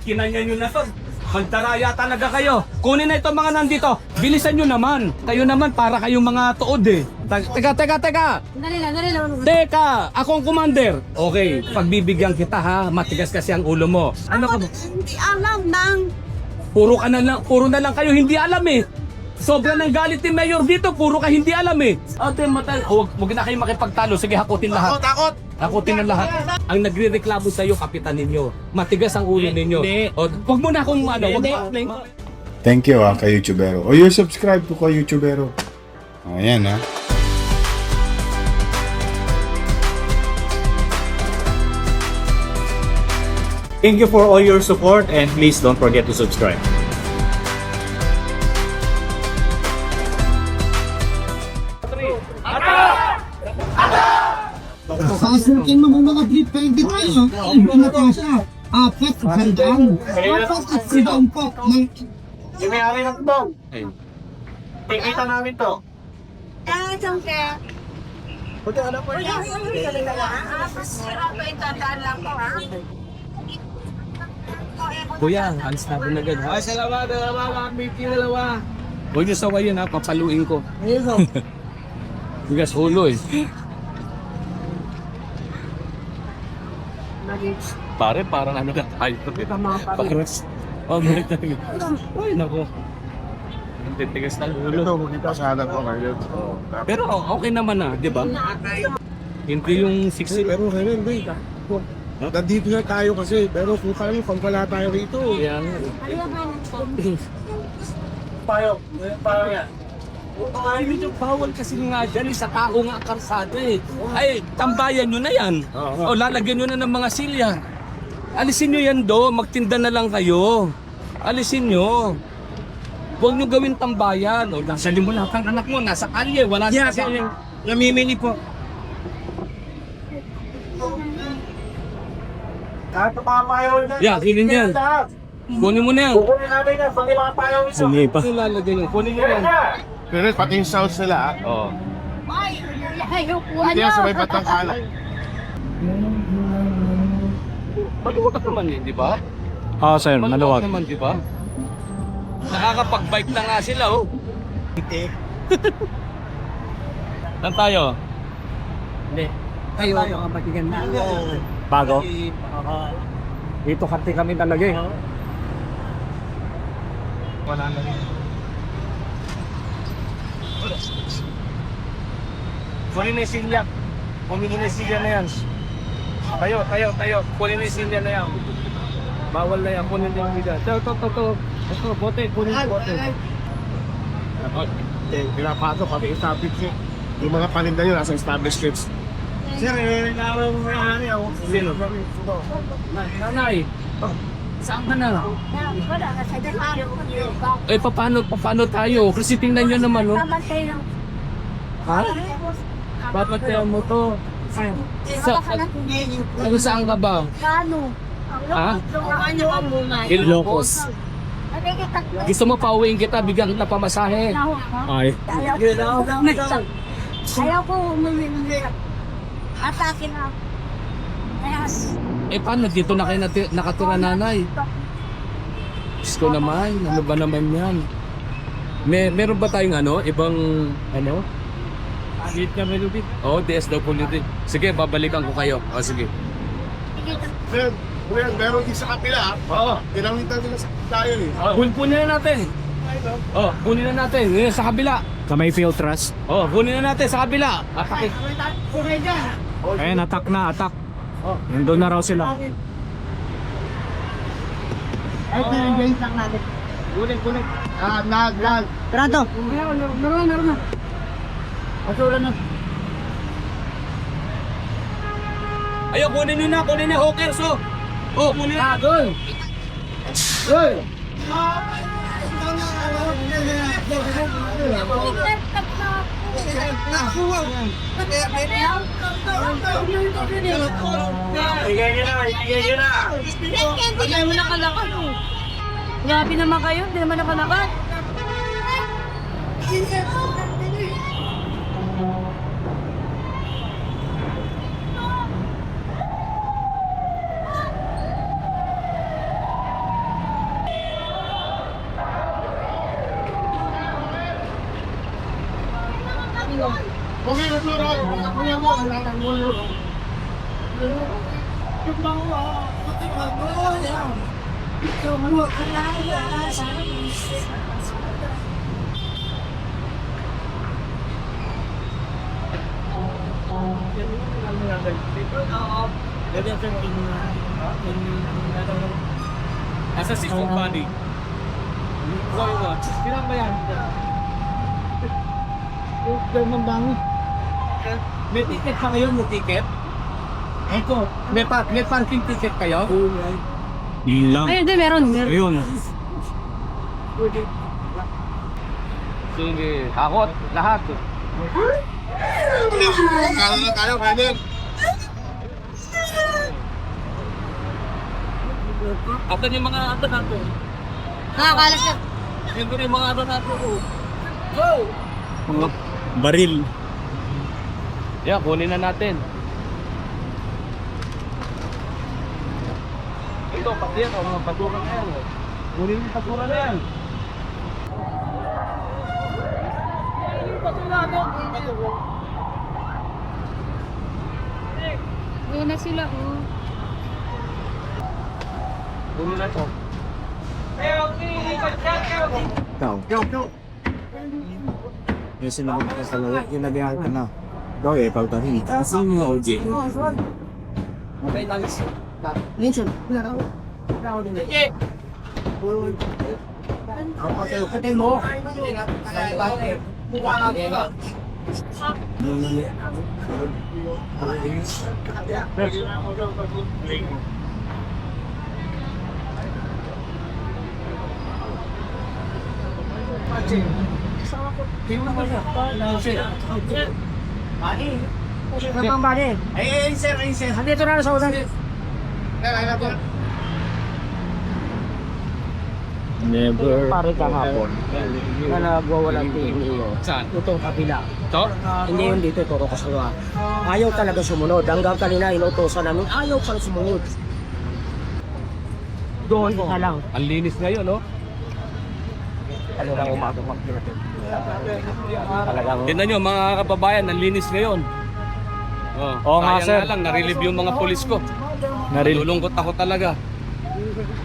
kinanya nyo na to. Mantaraya talaga kayo. Kunin na ito mga nandito. Bilisan nyo naman. Kayo naman para kayong mga tuod eh. Teka. Dali lang. Teka, akong commander. Okay, pagbibigyan kita ha. Matigas kasi ang ulo mo. Ano ka ba? Hindi alam nang. Puro na lang kayo hindi alam eh. Sobra ng galit ni Mayor dito, puro ka hindi alam eh. Ate, huwag na kayo makipagtalo. Sige, hakutin lahat. Takot! Hakutin ang lahat. Ang nagre-reklamo sa iyo, kapitan ninyo. Matigas ang ulo ninyo. O, huwag mo na akong Thank you kay YouTubero. O you're subscribed to kay YouTubero. Ayan ha. Thank you for all your support and please don't forget to subscribe. Sasukin mo mga brief pwede tayo. Natasha. Apat, handaan. Apat at sidang po. Yung may-ari ng to. Tikita namin to. Sangke. Pwede alam po Wala tandaan lang po ha. Kuya, alis na rin agad. Ay, dalawa. Huwag niyo sawayin ha, papaluin ko. Bigas ulo eh. Pare, parang ano ka tayo. Parang, balik tayo. Ay, naku. Ang titigas na ulo. Ito, sana ko ngayon. Pero okay naman na, di ba? Hindi yung 60. Pero ngayon, wait. Nandito na tayo kasi, pero kung kami, pag wala tayo rito. Yan. Payo yan. Ay, medyo bawal kasi nga dyan, sa tao nga karsada eh. Ay, tambayan nyo na yan. O lalagyan nyo na ng mga silya. Alisin nyo yan do, magtinda na lang kayo. Alisin nyo. Huwag nyo gawin tambayan. O, nasa mo lahat ang anak mo, nasa kalye, wala sa kalye. Namimili po. Kahit na mga payo yan. Yeah, kunin yan. Kunin mo na yan. Kukunin namin yan, pag mga payo ito. Sige pa. Ito lalagyan nyo, kunin nyo yan. Pero pati yung sounds nila Oo. Hindi yan sabay batang kalat. Maluwag naman eh, di ba? Sir, Maluwag naman, di ba? Nakakapag-bike na nga sila, oh. Saan tayo? Tayo ang matigan na. Bago? Dito kati kami talaga eh. Wala na rin. Kunin na yung silya. Kunin na yung silya na yan. Tayo. Kunin na yung silya na yan. Bawal na yan. Kunin na yung silya. Ito, bote. Kunin yung bote. Pinapasok kami established. Yung mga paninda nyo nasa established streets. Sir, nilalaman mo mga hani ako. Sino? Nanay. Saan ka na? Eh, paano tayo? Kasi tingnan nyo naman, oh. Ha? Papatayan mo to. Saan ka ba? Ha? Ilocos. Gusto mo pauwiin kita, bigyan kita pamasahe. Ay. Ayaw ko umuli. Atake na. Eh, paano? Dito na kayo nakatira, nanay. Diyos ko naman, ano ba naman yan? Meron ba tayong ibang, Agit kami lubit. Oo, DSWD. Sige, babalikan ko kayo. O, sige. Sir, meron din sa kapila. Oo. Tinamitan nila sa tayo eh. Kunin na natin. Oh, kunin na natin. Yun, sa kabila. Sa may field trust. Oh, kunin na natin sa kabila. Atake. Ayan, attack na, attack. Nandun na raw sila. Ay, pinag-gain lang natin. Kunin. Lag. Trado. Naroon na. Pasulan na. Ayun, kunin na, hawkers, oh. Oh, kunin na. Doon. Igay nyo na. Hindi mo nakalakad oh. Grabe naman kayo, hindi naman nakalakad. Asa si Company? Kailan ba yan? May ticket pa ngayon, may ticket? Eko, may parking ticket kayo? Yun lang. Ayun, din, meron. Ayun. Sige, hakot, lahat. Kala na tayo, kanin. Ato yung mga ato nato. Nakakalas na. Siyempre yung mga ato nato. Mga baril. Yeah, kunin na natin. Ito, pati yan, mga paturan na yan. Kunin yung paturan na yan. Yun na sila, oh. Kunin na ito. Yung sinagot ko sa lalo, yung nabihan ka na. Ikaw eh, pagtahin. Saan yung OG? Okay, tangis. Minsan, wala ako. Kapatid mo. Andito na sa usan. Never. Pare kahapon. Na nagwawalang tingin iyo. Saan? Ito kabila. Ito? Hindi yun dito, turo ko sa ayaw talaga sumunod. Hanggang kanina inutosan namin, ayaw pala sumunod. Doon na lang. Ang linis ngayon, no? Ano lang umaga talagang Tignan nyo, mga kababayan, ang linis ngayon. Oo nga, sayang sir. nga lang, na-relieve yung mga polis ko. Nalulungkot ako talaga.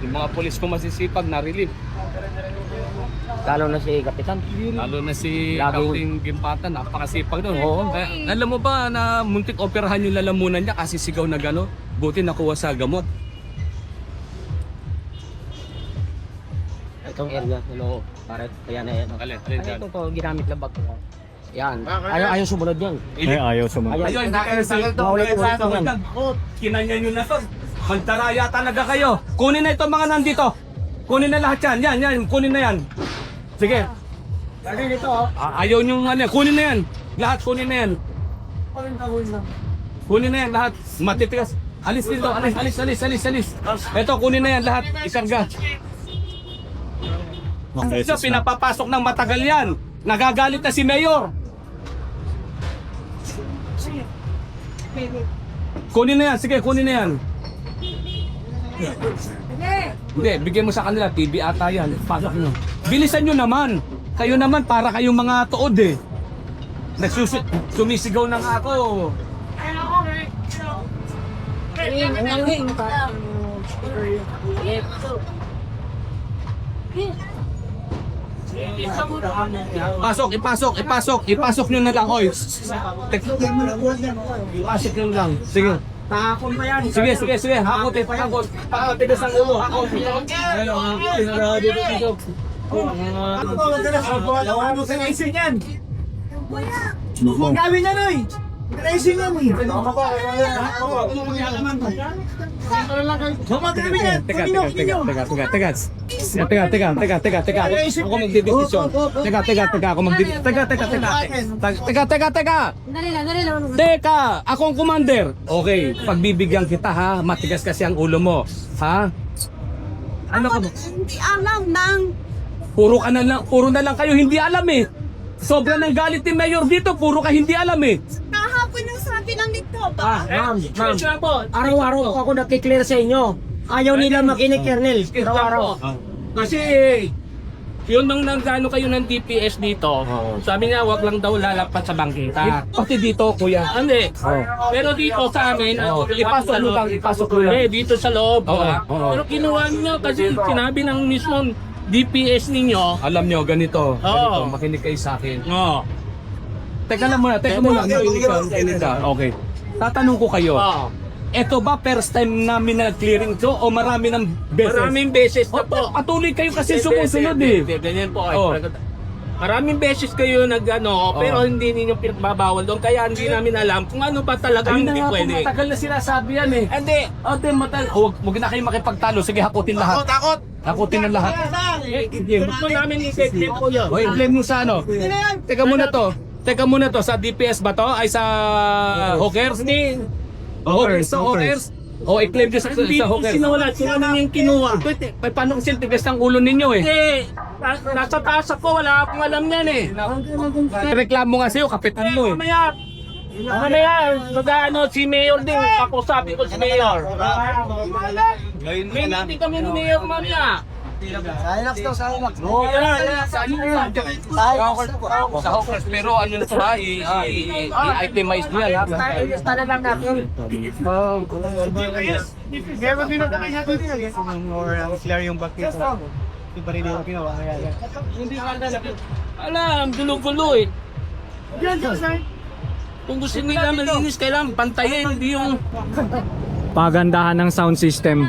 Yung mga polis ko masisipag, na-relieve. lalo na si Kapitan. Lalo na si Laging- Captain Gimpatan, napakasipag doon. Alam mo ba na muntik operahan yung lalamunan niya kasi sigaw na gano'n? Buti nakuha sa gamot. Itong area, hello, pare, kaya na yan. Alin Ito to, ginamit lang bag ko. Yan, ayaw sumunod yan. Ay, ayaw sumunod. Ayun, nakakasal to. Maulit-ulit to yan. Kinanya nyo na to. Magdaraya talaga kayo. Kunin na itong mga nandito. Kunin na lahat yan. Yan, kunin na yan. Sige. Ayaw nyo ano, kunin na yan. Lahat kunin na yan. Kunin na yan lahat. Matitigas. Alis dito, alis. Ito, kunin na yan lahat. Isarga. Ito, pinapapasok ng matagal yan. Nagagalit na si Mayor. Kunin na yan, sige, kunin na yan. Hindi, bigyan mo sa kanila, TV ata yan. Pasok nyo. Bilisan nyo naman. Kayo naman, para kayong mga tuod eh. Sumisigaw na nga ako. Ipasok nyo na lang, oy. Ipasok nyo lang. Sige. Takon pa yan. Sige. Hakot. Pakatigas ang ulo, hakot. Ang gawin na noy. Racing na mo. Teka. Ako magdidesisyon. Teka. Dali lang. Teka, ako ang commander. Okay, pagbibigyan kita ha. Matigas kasi ang ulo mo. Ha? Ano ka ba? Hindi alam ng Puro na lang kayo hindi alam eh. Sobra ng galit ni Mayor dito, puro ka hindi alam eh. kahapon ang sabi ng nito. Ma'am, araw-araw ako nakiklear sa inyo. Ayaw nila makinig, Kernel. Araw-araw. Kasi Yun nung nagano kayo ng DPS dito, sabi niya wag lang daw lalapat sa bangketa. Pati dito, kuya. Hindi. Pero dito sa amin, ipasok mo lang, ipasok mo lang. Dito sa loob. Pero kinuha niyo kasi sinabi ng mismong DPS ninyo. Alam niyo, ganito. Ganito, makinig kayo sa akin. Teka lang muna, makinig ka. Okay. Tatanong ko kayo. Ito ba first time namin na clearing to o marami ng beses? Maraming beses na po. Patuloy kayo kasi sumusunod eh. Ganyan po. Maraming beses kayo nag-ano, pero hindi ninyo pinagbabawal doon. Kaya hindi namin alam kung ano pa talaga hindi pwede. Matagal na sinasabi yan eh. Hindi. Huwag na kayo makipagtalo. Sige, hakutin lahat. Hakutin ng lahat. Huwag mo namin i-claim po yun. O, i-claim mo sa ano? Teka muna to. Sa DPS ba to? Ay sa Hawkers? Hindi. Hawkers. O, i-claim nyo sa Hawkers. Sino yung kinuha? Paano kasi tigas ng ulo ninyo eh? Nasa taas ako, wala akong alam yan eh. Reklamo nga sa'yo, kapitan mo eh. Mamaya, si Mayor din. Ako sabi ko si Mayor. Hindi kami ni Mayor mamaya. Sa Hawkers, pero ano na ito ha, i-itemize nyo yan ha. Alam, gulo-gulo eh. Kung gusto nila malinis, kailangan pantayin, hindi yung... Pagandahan ng sound system.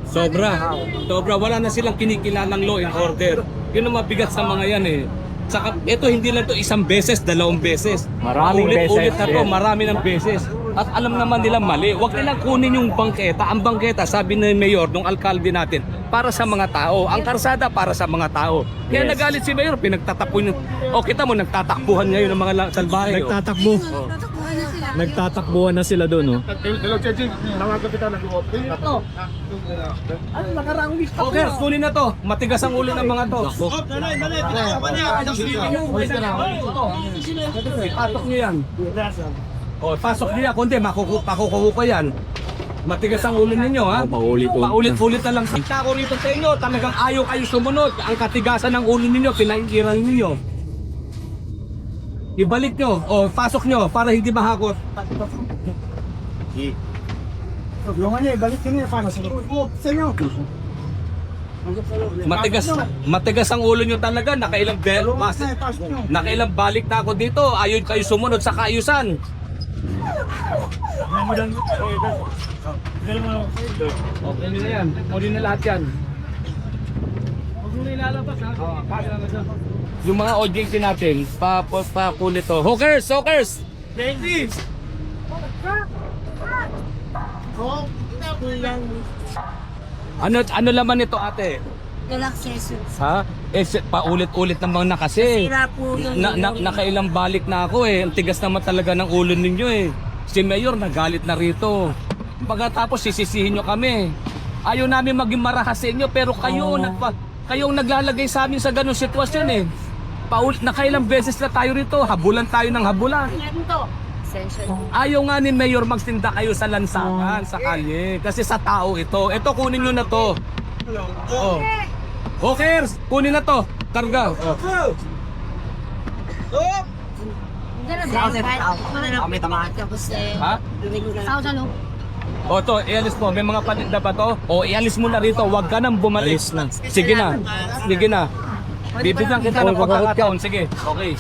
Sobra. Wala na silang kinikilalang law and order. Yun ang mabigat sa mga yan eh. Saka, ito hindi lang to isang beses, 2 beses. Maraming Ulit beses. na to, marami ng beses. At alam naman nila mali. Huwag nilang kunin yung bangketa. Ang bangketa, sabi ng mayor, nung alkalde natin, para sa mga tao. Ang karsada para sa mga tao. Kaya nagalit si mayor, pinagtatakbo. O kita mo, nagtatakbuhan ngayon ng mga salbahe. Nagtatakbuhan na sila doon, oh. Hello, Chechi. Tawag kapitan ng luot. Okay, kunin na to. Matigas ang ulo ng mga to. Pasok niyo yan. O, pasok niyo yan. Kundi, pakukuha ko yan. Matigas ang ulo ninyo, ha? Paulit-ulit na lang. Kita ko rito sa inyo, talagang ayaw kayo sumunod. Ang katigasan ng ulo ninyo, pinaingiran ninyo. Ibalik nyo, o pasok nyo, para hindi mahakot. Matigas ang ulo nyo talaga, nakailang balik na ako dito, ayaw kayo sumunod sa kaayusan. Okay na yan, muli na lahat yan. Huwag mo na ilalabas ha. Yung mga OJT natin, papulit to. Hawkers! Ano laman nito ate? Relaxation. Ha? Paulit-ulit naman na kasi. Sira po yung Nakailang balik na ako eh. Ang tigas naman talaga ng ulo ninyo eh. Si Mayor nagalit na rito. Pagkatapos sisisihin nyo kami. Ayaw namin maging marahas sa inyo pero kayong naglalagay sa amin sa ganung sitwasyon eh. Nakailang beses na tayo rito, habulan tayo ng habulan. Ayaw nga ni Mayor magtinda kayo sa lansangan, sa kalye. Kasi sa tao ito. Ito, kunin nyo na to. Oh. Hawkers, kunin na to. Karga. Ha? O to, ialis mo. May mga paninda ba to? O ialis mo na rito. Huwag ka nang bumalik. Sige na. Bibigyan kita ng pagkakataon. Sige. Okay.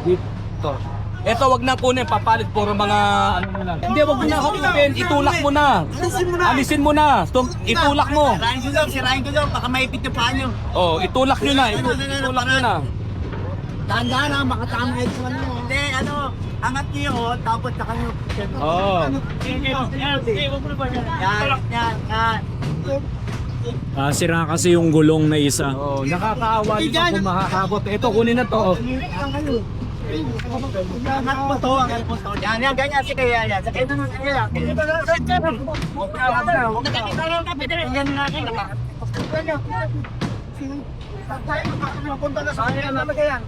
Dito. Ito, wag na kunin. Papalit puro mga ano mo lang. Hindi, wag mo na hapin. Itulak mo na. Alisin mo na. Itulak mo. Sirain ko daw, baka maipit yung paa nyo. Oh, itulak nyo na. Itulak nyo na. Dahan-dahan ha, makatama kayo sa ano. Hindi, angat niyo yun, tapos saka nyo. Oh. Yan. Sira kasi yung gulong na isa. Oh, nakakaawa nyo kung makakabot. Ito, kunin na to. Angat mo to, Yan, ganyan, sige, yan. Sakay na yan. Punta na sa kanya talaga yan.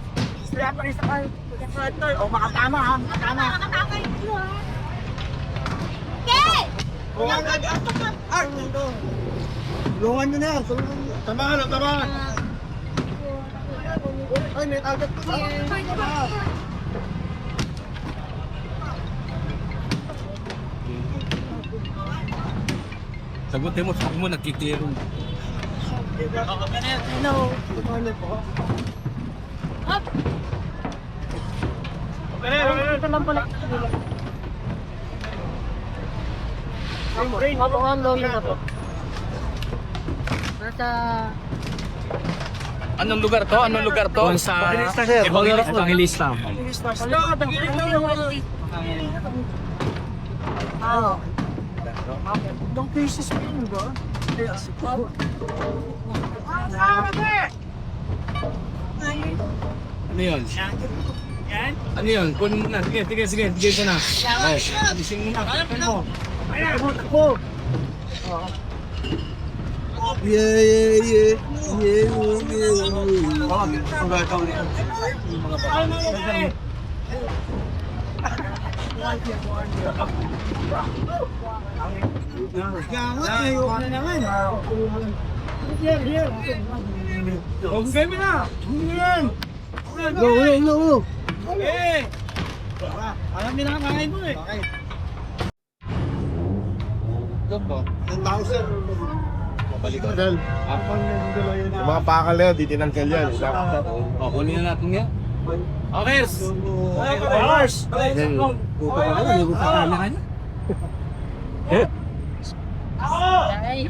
Kaya pa rin sa kayo. O makatama ha, makatama. Tulungan nyo na yan. Tamahan. Ay, may agad pa. Sagutin mo, sabi mo, nagkikiro. Hello. Up. Ito lang pala. Ako ang lolo na po. Nasa... Anong lugar to? Anong lugar to? Doon sa Evangelista. Ilang cases pa yun ba? Ano yun? Ano yun? Kunin mo na. Sige ko na. Ay, alising mo na. Kunin mo. Dal. Yung mga pakal na yun, di tinanggal yan. O, kunin na natin yan. Okay.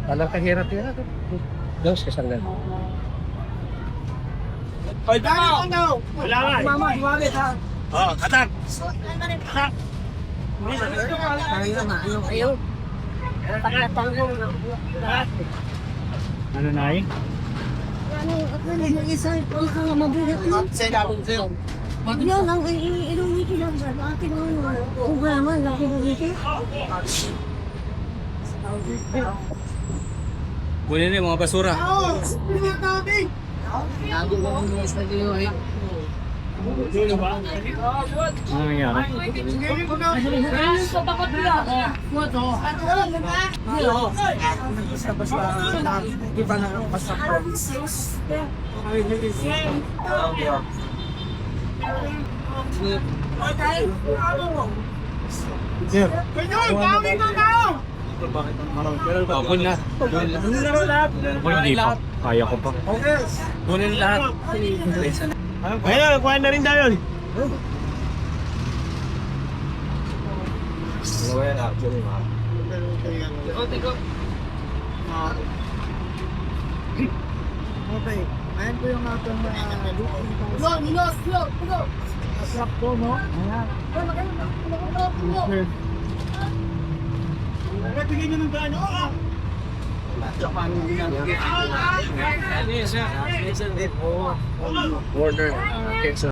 Alam ka hirap-hirap. Dos ka sandal. Ano na eh? Yan ang inuwitin lang sa akin ang ugaman na inuwitin. Kunin na yung mga basura. Ano nangyari? Sa bakot nila. O, kunin na. Ako hindi pa. Kaya ko pa. Kunin lahat. Ayun, kuha na rin daw yun. Okay. Ayan po yung atong Asap po, no? Ayan. Bigyan nyo ng gano. Order.